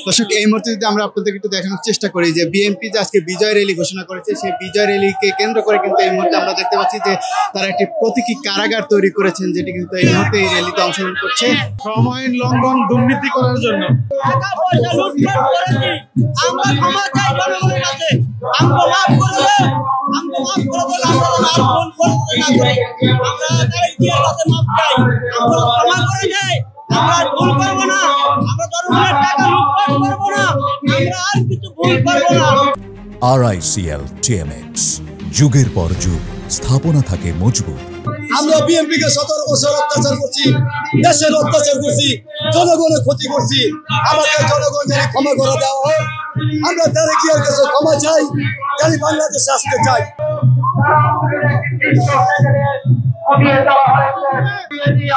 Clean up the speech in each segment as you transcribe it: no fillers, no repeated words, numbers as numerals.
দর্শক, এই মুহূর্তে যদি আমরা আপনাদেরকে একটু দেখানোর চেষ্টা করি যে বিএনপি যে আজকে বিজয় র্যালি ঘোষণা করেছে, সেই বিজয় র্যালিকে কেন্দ্র করে কিন্তু এই মুহূর্তে আমরা দেখতে পাচ্ছি যে তারা একটি প্রতীকী কারাগার তৈরি করেছেন, যেটি কিন্তু এই মুহূর্তে এই র্যালিতে অংশগ্রহণ করছে সময় লঙ্ঘন দুর্নীতি করার জন্য। টাকা পয়সা লুটপাট করেছি, আমরা ক্ষমা চাই জনগণের কাছে। আমাকে মাফ করে দেন, আমাকে মাফ করে দেন, আমরা ভুল করতে না করি। আমরা তার ইতিহাস কাছে মাফ চাই, আমরা ক্ষমা করে দেয়। আমরা ভুল করব না, আমরা জনগণের টাকা লুটপাট করব না, আমরা আর কিছু ভুল করব না। RICL TMX, যুগের পর যুগ স্থাপনা থাকে মজবুত। আমরা বিএনপি কে 17 বছর অত্যাচার করছি, দেশের অত্যাচার করছি, জনগণের ক্ষতি করছি। আমাকে জনগণ যদি ক্ষমা করে দেওয়া হয়, আমরা তারেক জিয়ার কাছে ক্ষমা চাই, খালি বাংলাদেশে আসতে চাই।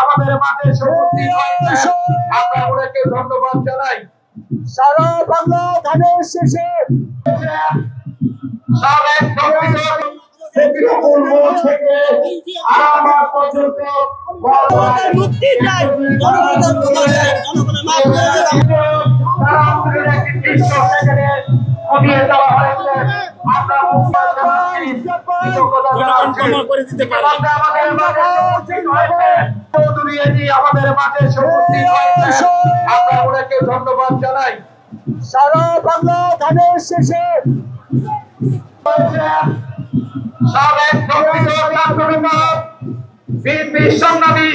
আমাদের মাঠে উপস্থিত হয়েছে, আমরা ওনাকে ধন্যবাদ জানাই। সারা বাংলা ধানের শেষে সাবেক মুক্তি চাই, জনগণের ক্ষমা চাই, জনগণের মাফ করে দেন। আমাদের মাঠে উপস্থিত হয়েছে, আমরা ওনাকে ধন্যবাদ জানাই। সারা বাংলা ধানের শেষে সাবেক বিএনপি সংগ্রামী